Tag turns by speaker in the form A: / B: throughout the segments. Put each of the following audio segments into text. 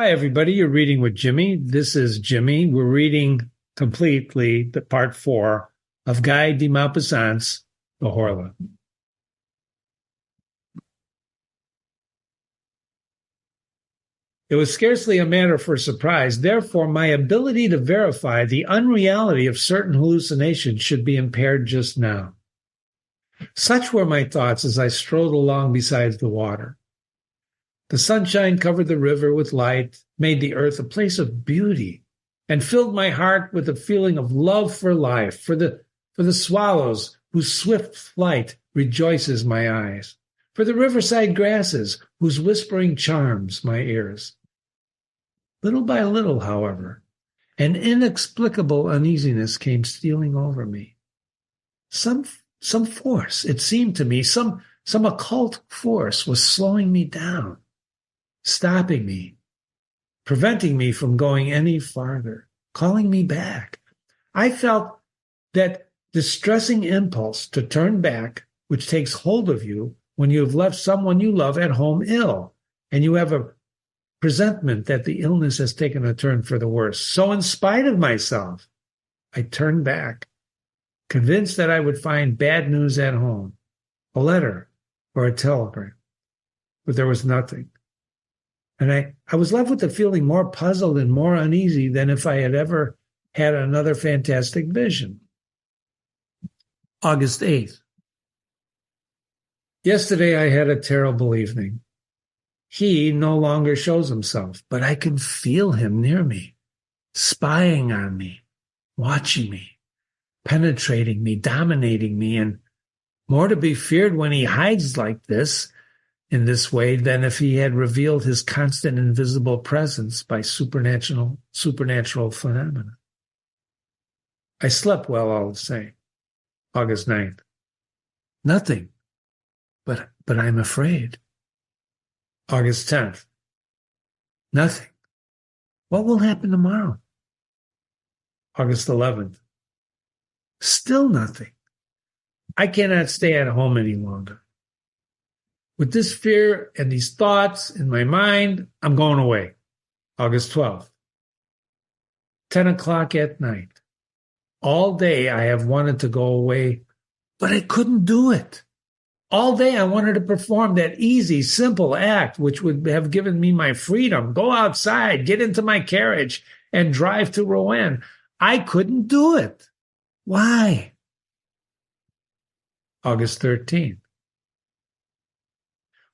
A: Hi, everybody. You're reading with Jimmy. This is Jimmy. We're reading completely the part 4 of Guy de Maupassant's The Horla. It was scarcely a matter for surprise. Therefore, my ability to verify the unreality of certain hallucinations should be impaired just now. Such were my thoughts as I strolled along beside the water. The sunshine covered the river with light, made the earth a place of beauty, and filled my heart with a feeling of love for life, for the swallows whose swift flight rejoices my eyes, for the riverside grasses whose whispering charms my ears. Little by little, however, an inexplicable uneasiness came stealing over me. Some force, it seemed to me, some occult force was slowing me down, stopping me, preventing me from going any farther, calling me back. I felt that distressing impulse to turn back, which takes hold of you when you have left someone you love at home ill, and you have a presentiment that the illness has taken a turn for the worse. So in spite of myself, I turned back, convinced that I would find bad news at home, a letter or a telegram. But there was nothing. And I was left with the feeling more puzzled and more uneasy than if I had ever had another fantastic vision. August 8th. Yesterday I had a terrible evening. He no longer shows himself, but I can feel him near me, spying on me, watching me, penetrating me, dominating me, and more to be feared when he hides like this, in this way, than if he had revealed his constant invisible presence by supernatural phenomena. I slept well all the same. August 9th. Nothing, but I'm afraid. August 10th. Nothing. What will happen tomorrow? August 11th. Still nothing. I cannot stay at home any longer. With this fear and these thoughts in my mind, I'm going away. August 12th. 10 o'clock at night. All day I have wanted to go away, but I couldn't do it. All day I wanted to perform that easy, simple act which would have given me my freedom. Go outside, get into my carriage, and drive to Rouen. I couldn't do it. Why? August 13th.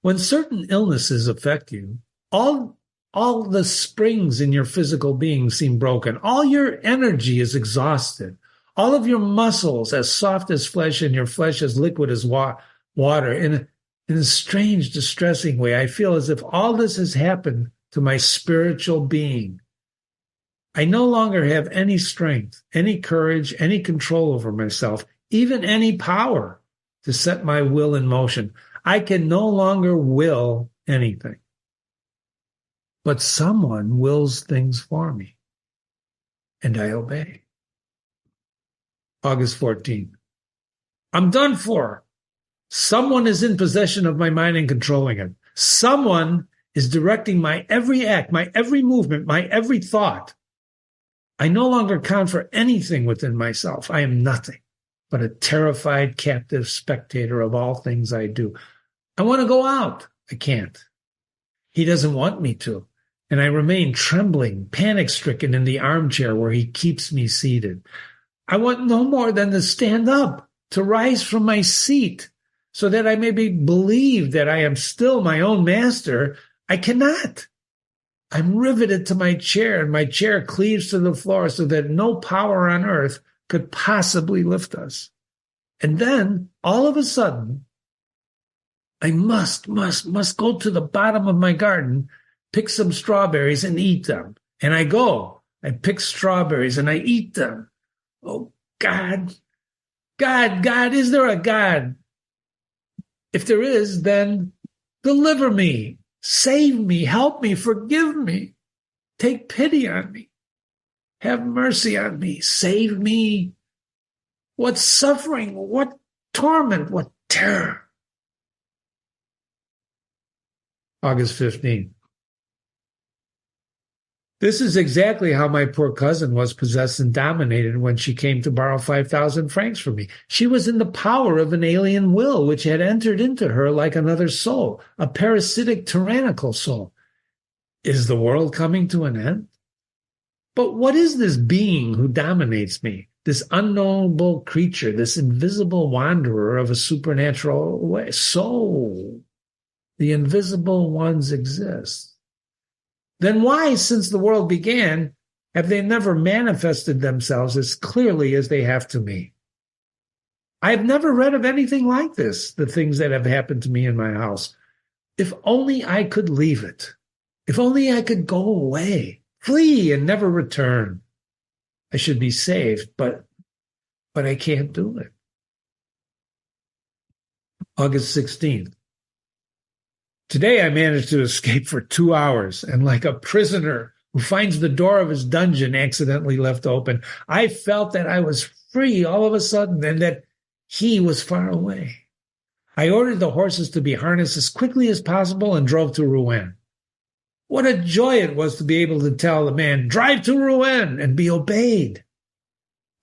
A: When certain illnesses affect you, all the springs in your physical being seem broken. All your energy is exhausted. All of your muscles as soft as flesh and your flesh as liquid as water. In a strange, distressing way, I feel as if all this has happened to my spiritual being. I no longer have any strength, any courage, any control over myself, even any power to set my will in motion. I can no longer will anything. But someone wills things for me, and I obey. August 14th. I'm done for. Someone is in possession of my mind and controlling it. Someone is directing my every act, my every movement, my every thought. I no longer count for anything within myself. I am nothing but a terrified, captive spectator of all things I do. I want to go out. I can't. He doesn't want me to. And I remain trembling, panic-stricken in the armchair where he keeps me seated. I want no more than to stand up, to rise from my seat, so that I may believe that I am still my own master. I cannot. I'm riveted to my chair, and my chair cleaves to the floor so that no power on earth could possibly lift us. And then, all of a sudden, I must go to the bottom of my garden, pick some strawberries and eat them. And I go. I pick strawberries and I eat them. Oh, God, is there a God? If there is, then deliver me, save me, help me, forgive me, take pity on me, have mercy on me, save me. What suffering, what torment, what terror. August 15th. This is exactly how my poor cousin was possessed and dominated when she came to borrow 5,000 francs from me. She was in the power of an alien will which had entered into her like another soul, a parasitic, tyrannical soul. Is the world coming to an end? But what is this being who dominates me? This unknowable creature, this invisible wanderer of a supernatural way. So, the invisible ones exist. Then why, since the world began, have they never manifested themselves as clearly as they have to me? I have never read of anything like this, the things that have happened to me in my house. If only I could leave it. If only I could go away, flee and never return. I should be saved, but I can't do it. August 16th. Today I managed to escape for 2 hours, and like a prisoner who finds the door of his dungeon accidentally left open, I felt that I was free all of a sudden and that he was far away. I ordered the horses to be harnessed as quickly as possible and drove to Rouen. What a joy it was to be able to tell the man, "Drive to Rouen," and be obeyed.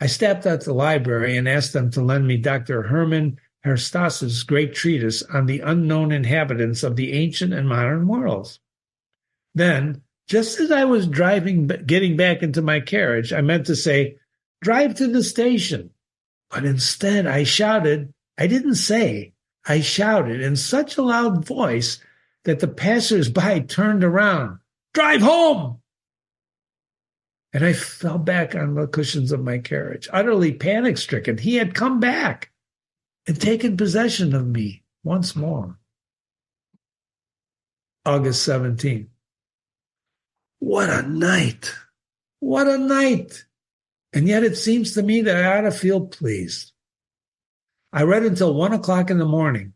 A: I stopped at the library and asked them to lend me Dr. Hermann Herstauss's great treatise on the unknown inhabitants of the ancient and modern worlds. Then, just as I was getting back into my carriage, I meant to say, "Drive to the station." But instead I shouted in such a loud voice that the passers-by turned around. "Drive home!" And I fell back on the cushions of my carriage, utterly panic-stricken. He had come back and taken possession of me once more. August 17th. What a night! What a night! And yet it seems to me that I ought to feel pleased. I read until 1 o'clock in the morning.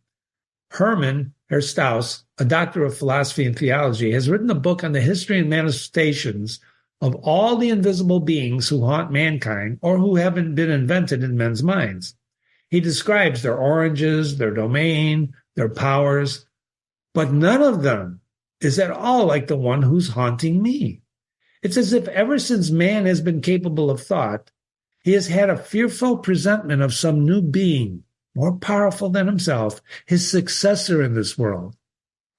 A: Hermann Herstauss, a doctor of philosophy and theology, has written a book on the history and manifestations of all the invisible beings who haunt mankind or who haven't been invented in men's minds. He describes their origins, their domain, their powers, but none of them is at all like the one who's haunting me. It's as if ever since man has been capable of thought, he has had a fearful presentiment of some new being, more powerful than himself, his successor in this world,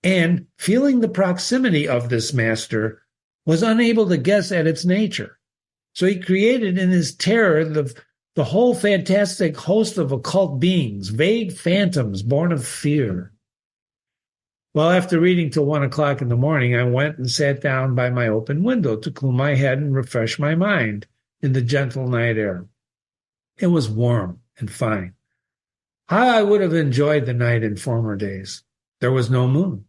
A: and, feeling the proximity of this master, was unable to guess at its nature. So he created in his terror the whole fantastic host of occult beings, vague phantoms born of fear. Well, after reading till 1 o'clock in the morning, I went and sat down by my open window to cool my head and refresh my mind in the gentle night air. It was warm and fine. How I would have enjoyed the night in former days. There was no moon.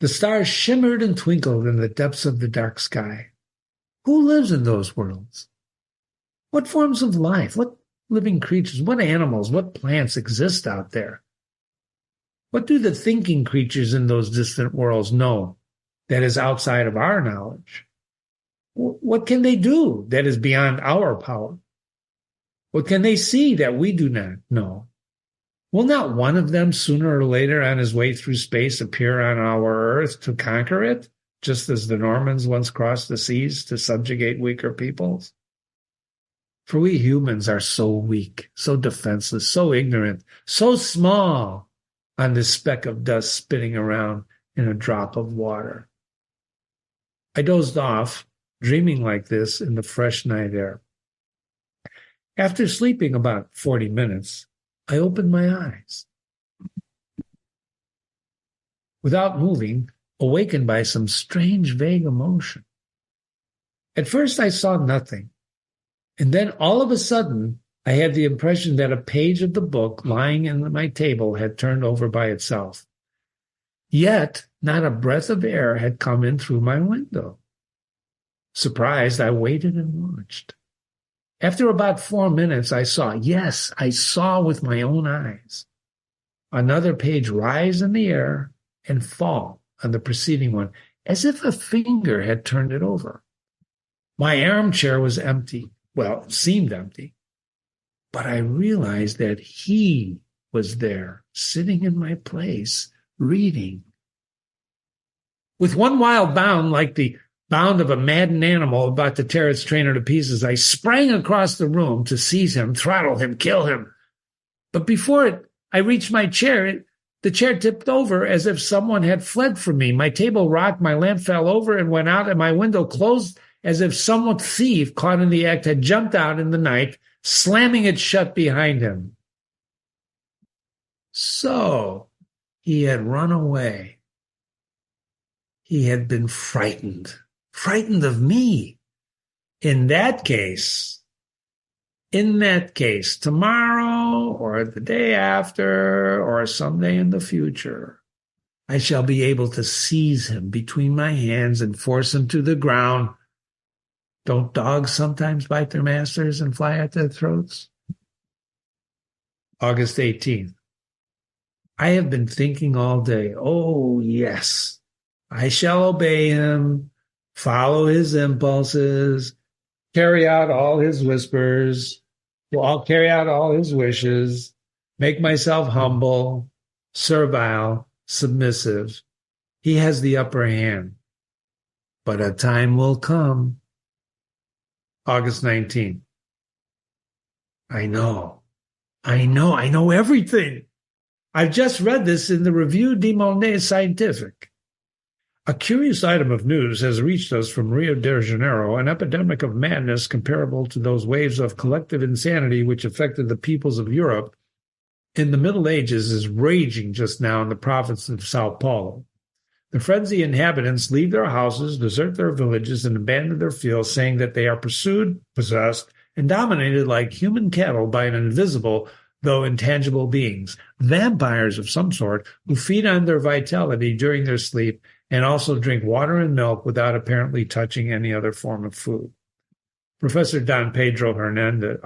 A: The stars shimmered and twinkled in the depths of the dark sky. Who lives in those worlds? What forms of life, what living creatures, what animals, what plants exist out there? What do the thinking creatures in those distant worlds know that is outside of our knowledge? What can they do that is beyond our power? What can they see that we do not know? Will not one of them sooner or later on his way through space appear on our earth to conquer it, just as the Normans once crossed the seas to subjugate weaker peoples? For we humans are so weak, so defenseless, so ignorant, so small on this speck of dust spinning around in a drop of water. I dozed off, dreaming like this in the fresh night air. After sleeping about 40 minutes, I opened my eyes. Without moving, awakened by some strange, vague emotion. At first I saw nothing, and then all of a sudden I had the impression that a page of the book lying in my table had turned over by itself. Yet not a breath of air had come in through my window. Surprised, I waited and watched. After about 4 minutes, I saw with my own eyes, another page rise in the air and fall on the preceding one, as if a finger had turned it over. My armchair was empty. Well, it seemed empty. But I realized that he was there, sitting in my place, reading. With one wild bound, like the bound of a maddened animal about to tear its trainer to pieces, I sprang across the room to seize him, throttle him, kill him. But before I reached my chair, the chair tipped over as if someone had fled from me. My table rocked, my lamp fell over and went out, and my window closed as if some thief caught in the act had jumped out in the night, slamming it shut behind him. So he had run away. He had been frightened of me. In that case, tomorrow or the day after or someday in the future, I shall be able to seize him between my hands and force him to the ground. Don't dogs sometimes bite their masters and fly at their throats? August 18th. I have been thinking all day, oh, yes, I shall obey him, follow his impulses, carry out all his whispers, I'll carry out all his wishes, make myself humble, servile, submissive. He has the upper hand. But a time will come. August 19th. I know everything. I've just read this in the Revue du Monde Scientifique. A curious item of news has reached us from Rio de Janeiro, an epidemic of madness comparable to those waves of collective insanity which affected the peoples of Europe in the Middle Ages is raging just now in the province of Sao Paulo. The frenzied inhabitants leave their houses, desert their villages, and abandon their fields, saying that they are pursued, possessed, and dominated like human cattle by an invisible, though intangible beings, vampires of some sort, who feed on their vitality during their sleep and also drink water and milk without apparently touching any other form of food. Professor Don Pedro Hernandez,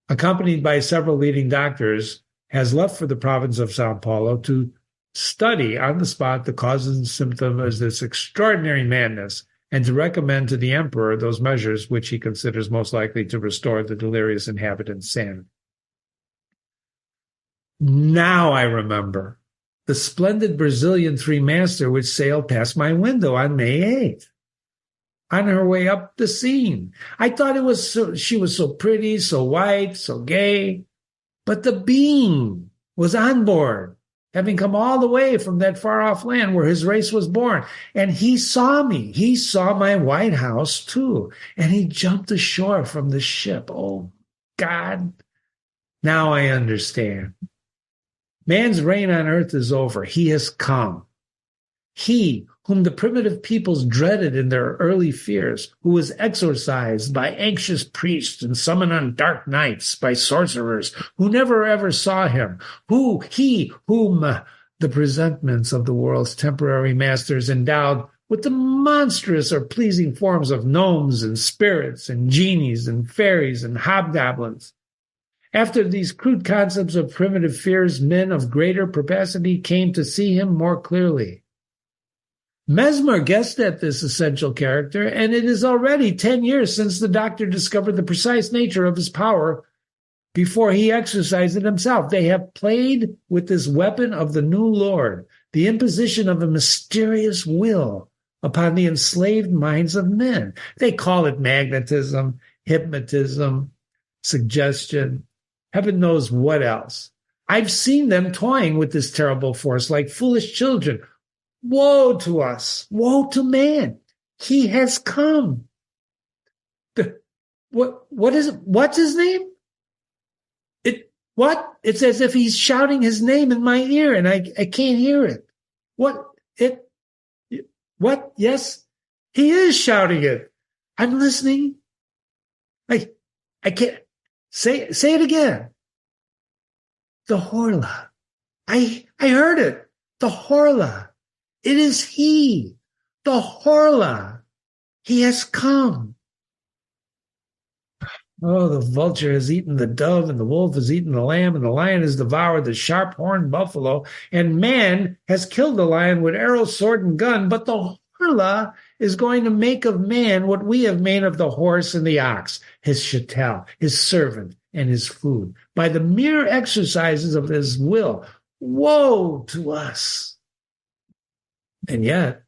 A: accompanied by several leading doctors, has left for the province of Sao Paulo to study on the spot the causes and symptoms of this extraordinary madness and to recommend to the emperor those measures which he considers most likely to restore the delirious inhabitants' sanity. Now I remember the splendid Brazilian three-master which sailed past my window on May 8th. On her way up the Seine. I thought she was so pretty, so white, so gay. But the being was on board, having come all the way from that far-off land where his race was born. And he saw me. He saw my White House, too. And he jumped ashore from the ship. Oh, God. Now I understand. Man's reign on earth is over. He has come. He, whom the primitive peoples dreaded in their early fears, who was exorcised by anxious priests and summoned on dark nights by sorcerers who never ever saw him, whom the presentments of the world's temporary masters endowed with the monstrous or pleasing forms of gnomes and spirits and genies and fairies and hobgoblins. After these crude concepts of primitive fears, men of greater capacity came to see him more clearly. Mesmer guessed at this essential character, and it is already 10 years since the doctor discovered the precise nature of his power before he exercised it himself. They have played with this weapon of the new Lord, the imposition of a mysterious will upon the enslaved minds of men. They call it magnetism, hypnotism, suggestion, heaven knows what else. I've seen them toying with this terrible force like foolish children. Woe to us! Woe to man! He has come. What is it? What's his name? It's as if he's shouting his name in my ear and I can't hear it. What? Yes, he is shouting it. I'm listening. I can't say it again. The Horla. I heard it. The Horla. It is he, the Horla. He has come. Oh, the vulture has eaten the dove, and the wolf has eaten the lamb, and the lion has devoured the sharp-horned buffalo, and man has killed the lion with arrow, sword, and gun, but the Horla is going to make of man what we have made of the horse and the ox, his chattel, his servant, and his food, by the mere exercises of his will. Woe to us! And yet,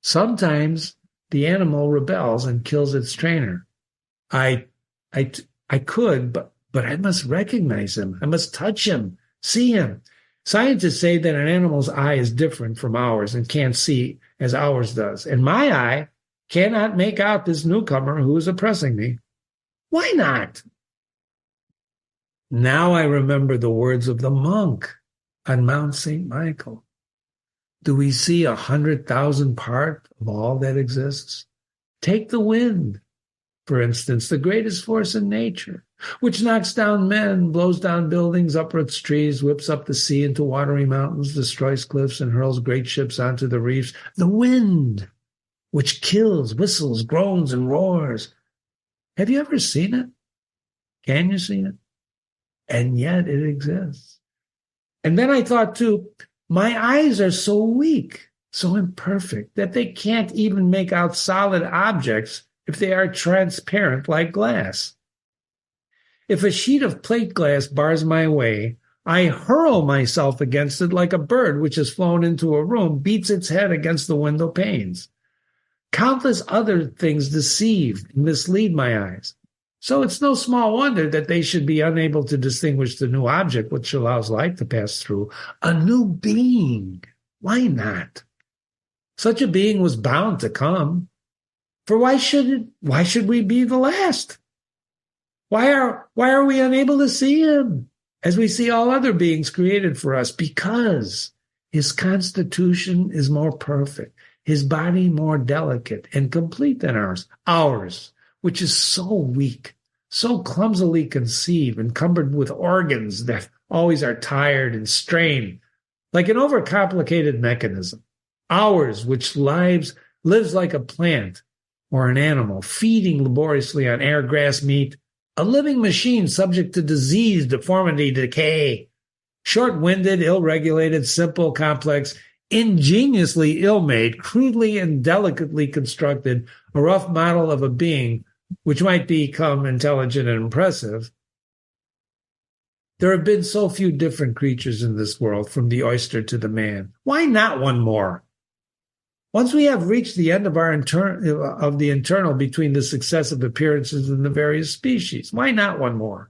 A: Sometimes the animal rebels and kills its trainer. I, I, I could, but I must recognize him. I must touch him, see him. Scientists say that an animal's eye is different from ours and can't see as ours does. And my eye cannot make out this newcomer who is oppressing me. Why not? Now I remember the words of the monk on Mount St. Michael. Do we see 100,000 part of all that exists? Take the wind, for instance, the greatest force in nature, which knocks down men, blows down buildings, uproots trees, whips up the sea into watery mountains, destroys cliffs, and hurls great ships onto the reefs. The wind, which kills, whistles, groans, and roars. Have you ever seen it? Can you see it? And yet it exists. And then I thought, too, my eyes are so weak, so imperfect, that they can't even make out solid objects if they are transparent like glass. If a sheet of plate glass bars my way, I hurl myself against it like a bird which has flown into a room, beats its head against the window panes. Countless other things deceive and mislead my eyes. So it's no small wonder that they should be unable to distinguish the new object which allows light to pass through. A new being. Why not? Such a being was bound to come. For why should we be the last? Why are we unable to see him as we see all other beings created for us? Because his constitution is more perfect, his body more delicate and complete than ours, which is so weak, so clumsily conceived, encumbered with organs that always are tired and strained, like an overcomplicated mechanism. Ours, which lives like a plant or an animal, feeding laboriously on air, grass, meat, a living machine subject to disease, deformity, decay, short-winded, ill-regulated, simple, complex, ingeniously ill-made, crudely and delicately constructed, a rough model of a being which might become intelligent and impressive. There have been so few different creatures in this world, from the oyster to the man. Why not one more? Once we have reached the end of the internal between the successive appearances in the various species, why not one more?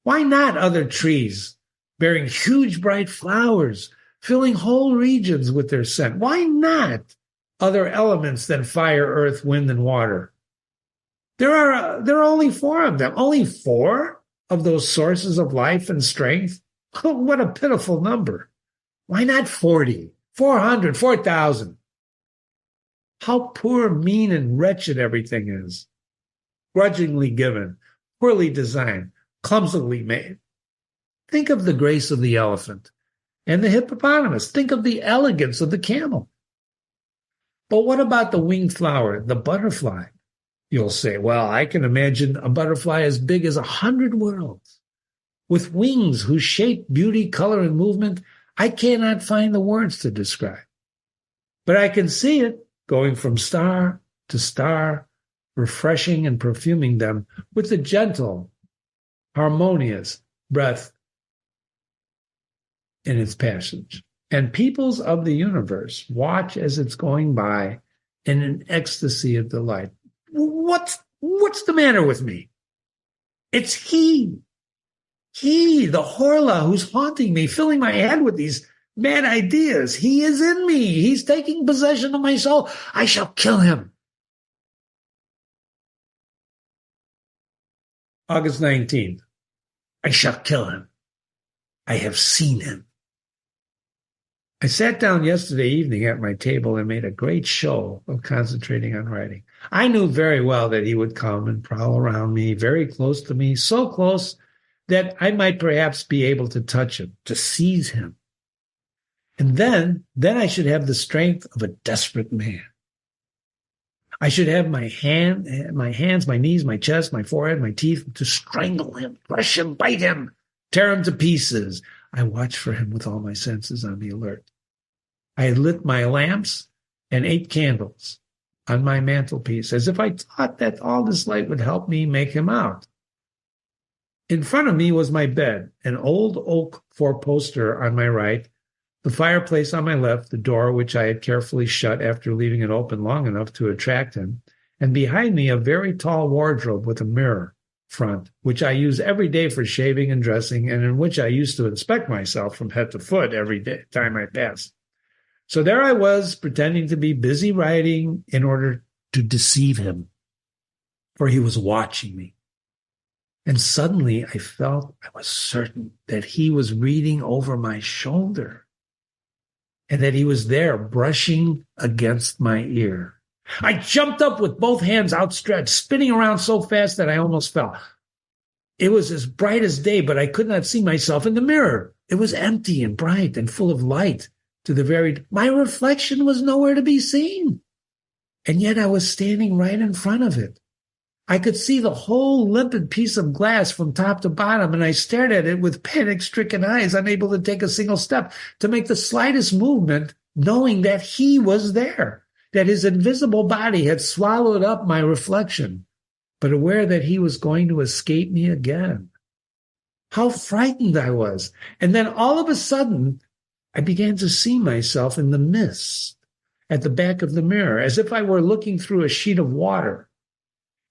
A: Why not other trees bearing huge bright flowers, filling whole regions with their scent? Why not other elements than fire, earth, wind, and water? There are only 4 of them. Only 4 of those sources of life and strength? What a pitiful number. Why not 40, 400, 4,000? How poor, mean, and wretched everything is. Grudgingly given, poorly designed, clumsily made. Think of the grace of the elephant and the hippopotamus. Think of the elegance of the camel. But what about the winged flower, the butterfly? You'll say, well, I can imagine a butterfly as big as 100 worlds, with wings whose shape, beauty, color, and movement I cannot find the words to describe. But I can see it, going from star to star, refreshing and perfuming them with the gentle, harmonious breath in its passage. And peoples of the universe watch as it's going by in an ecstasy of delight. What's the matter with me? It's he, the Horla, who's haunting me, filling my head with these mad ideas. He is in me. He's taking possession of my soul. I shall kill him. August 19th. I shall kill him. I have seen him. I sat down yesterday evening at my table and made a great show of concentrating on writing. I knew very well that he would come and prowl around me, very close to me, so close that I might perhaps be able to touch him, to seize him. And then I should have the strength of a desperate man. I should have my hands, my knees, my chest, my forehead, my teeth to strangle him, crush him, bite him, tear him to pieces. I watched for him with all my senses on the alert. I had lit my lamps and 8 candles on my mantelpiece, as if I thought that all this light would help me make him out. In front of me was my bed, an old oak 4-poster on my right, The fireplace on my left, the door which I had carefully shut after leaving it open long enough to attract him, and behind me a very tall wardrobe with a mirror front, which I use every day for shaving and dressing, and in which I used to inspect myself from head to foot every day, time I passed. So there I was, pretending to be busy writing in order to deceive him, for he was watching me. And suddenly I was certain that he was reading over my shoulder and that he was there brushing against my ear. I jumped up with both hands outstretched, spinning around so fast that I almost fell. It was as bright as day, but I could not see myself in the mirror. It was empty and bright and full of light my reflection was nowhere to be seen. And yet I was standing right in front of it. I could see the whole limpid piece of glass from top to bottom, and I stared at it with panic-stricken eyes, unable to take a single step, to make the slightest movement, knowing that he was there, that his invisible body had swallowed up my reflection, but aware that he was going to escape me again. How frightened I was. And then all of a sudden, I began to see myself in the mist at the back of the mirror, as if I were looking through a sheet of water.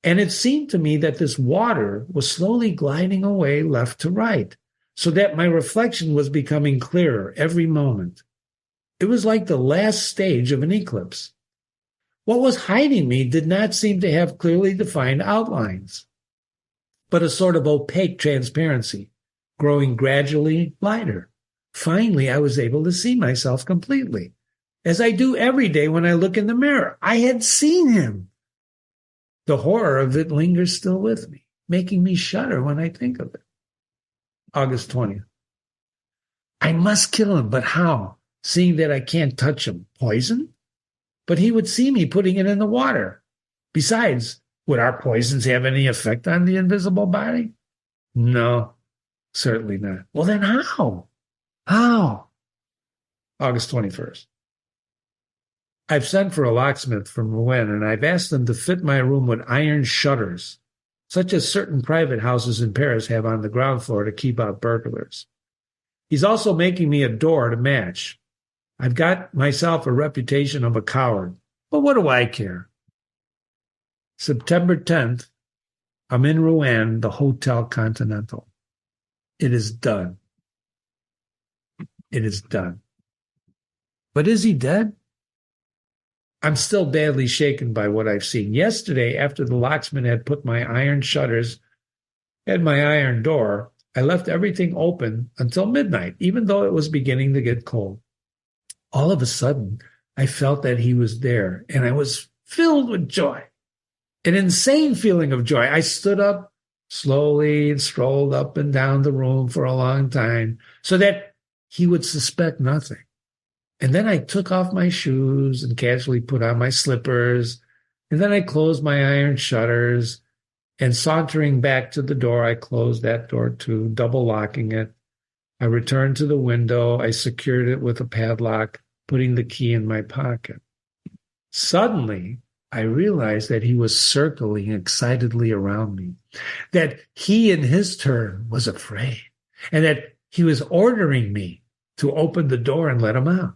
A: And it seemed to me that this water was slowly gliding away left to right, so that my reflection was becoming clearer every moment. It was like the last stage of an eclipse. What was hiding me did not seem to have clearly defined outlines, but a sort of opaque transparency, growing gradually lighter. Finally, I was able to see myself completely, as I do every day when I look in the mirror. I had seen him. The horror of it lingers still with me, making me shudder when I think of it. August 20th. I must kill him, but how? Seeing that I can't touch him. Poison? But he would see me putting it in the water. Besides, would our poisons have any effect on the invisible body? No, certainly not. Well, then how? How? August 21st. I've sent for a locksmith from Rouen, and I've asked them to fit my room with iron shutters, such as certain private houses in Paris have on the ground floor to keep out burglars. He's also making me a door to match. I've got myself a reputation of a coward, but what do I care? September 10th, I'm in Rouen, the Hotel Continental. It is done. It is done. But is he dead? I'm still badly shaken by what I've seen. Yesterday, after the locksmith had put my iron shutters and my iron door, I left everything open until midnight, even though it was beginning to get cold. All of a sudden, I felt that he was there, and I was filled with joy, an insane feeling of joy. I stood up slowly and strolled up and down the room for a long time so that he would suspect nothing. And then I took off my shoes and casually put on my slippers. And then I closed my iron shutters. And sauntering back to the door, I closed that door too, double locking it. I returned to the window. I secured it with a padlock, putting the key in my pocket. Suddenly, I realized that he was circling excitedly around me, that he in his turn was afraid, and that he was ordering me to open the door and let him out.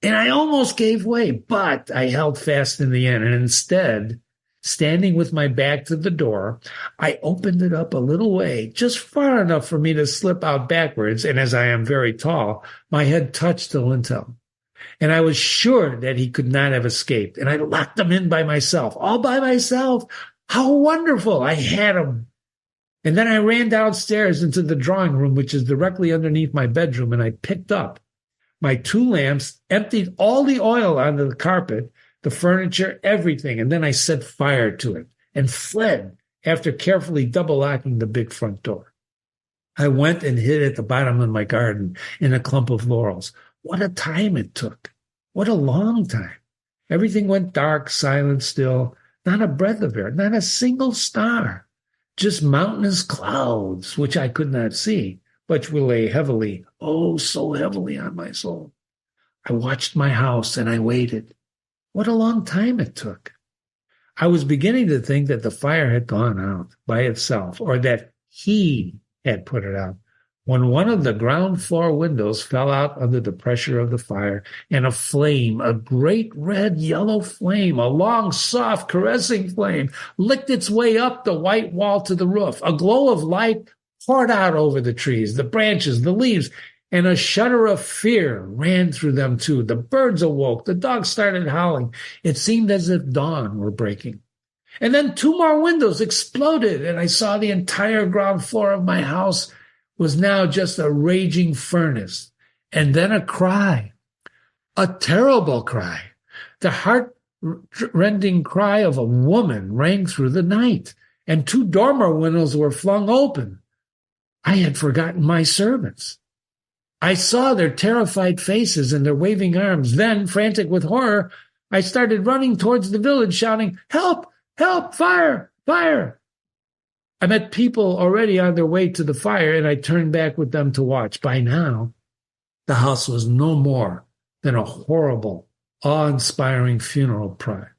A: And I almost gave way, but I held fast in the end. And instead, standing with my back to the door, I opened it up a little way, just far enough for me to slip out backwards. And as I am very tall, my head touched the lintel. And I was sure that he could not have escaped. And I locked him in by myself, all by myself. How wonderful. I had him. And then I ran downstairs into the drawing room, which is directly underneath my bedroom, and I picked up my 2 lamps, emptied all the oil onto the carpet, the furniture, everything, and then I set fire to it and fled after carefully double-locking the big front door. I went and hid at the bottom of my garden in a clump of laurels. What a time it took. What a long time. Everything went dark, silent, still, not a breath of air, not a single star. Just mountainous clouds, which I could not see, which will lay heavily, oh, so heavily on my soul. I watched my house and I waited. What a long time it took. I was beginning to think that the fire had gone out by itself, or that he had put it out. when one of the ground floor windows fell out under the pressure of the fire, and a flame, a great red yellow flame, a long, soft, caressing flame, licked its way up the white wall to the roof. A glow of light poured out over the trees, the branches, the leaves, and a shudder of fear ran through them too. The birds awoke. The dogs started howling. It seemed as if dawn were breaking. And then two more windows exploded, and I saw the entire ground floor of my house was now just a raging furnace. And then a cry, a terrible cry. The heart-rending cry of a woman rang through the night, and two dormer windows were flung open. I had forgotten my servants. I saw their terrified faces and their waving arms. Then, frantic with horror, I started running towards the village, shouting, "Help! Help! Fire! Fire!" I met people already on their way to the fire, and I turned back with them to watch. By now, the house was no more than a horrible, awe-inspiring funeral pyre.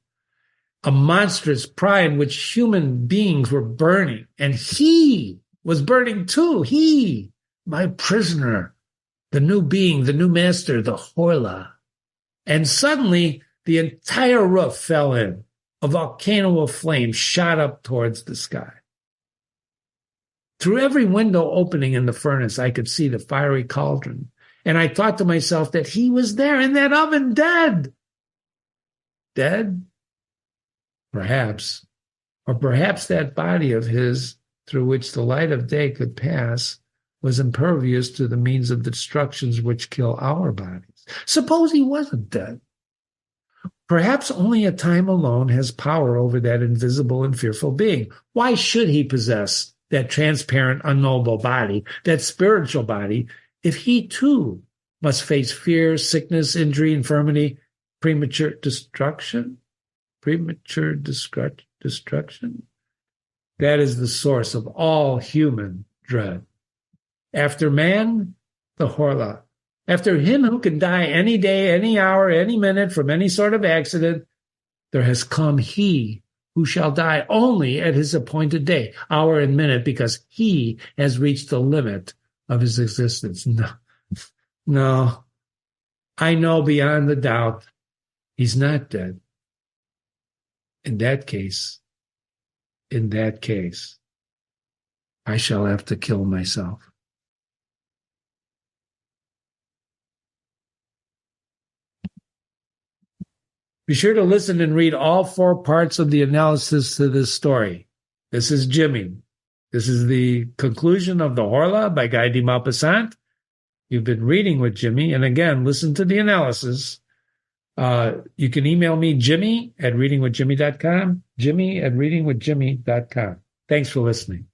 A: A monstrous pyre in which human beings were burning, and he was burning too. He, my prisoner, the new being, the new master, the Horla. And suddenly, the entire roof fell in. A volcano of flame shot up towards the sky. Through every window opening in the furnace, I could see the fiery cauldron, and I thought to myself that he was there in that oven, dead. Dead? Perhaps. Or perhaps that body of his, through which the light of day could pass, was impervious to the means of destructions which kill our bodies. Suppose he wasn't dead. Perhaps only a time alone has power over that invisible and fearful being. Why should he possess that transparent, unknowable body, that spiritual body, if he too must face fear, sickness, injury, infirmity, premature destruction? Premature destruction? That is the source of all human dread. After man, the Horla. After him who can die any day, any hour, any minute from any sort of accident, there has come he who shall die only at his appointed day, hour, and minute, because he has reached the limit of his existence. No, I know beyond the doubt he's not dead. In that case, I shall have to kill myself. Be sure to listen and read all 4 parts of the analysis to this story. This is Jimmy. This is the conclusion of The Horla by Guy de Maupassant. You've been reading with Jimmy, and again, listen to the analysis. You can email me, Jimmy@readingwithjimmy.com, Jimmy@readingwithjimmy.com. Thanks for listening.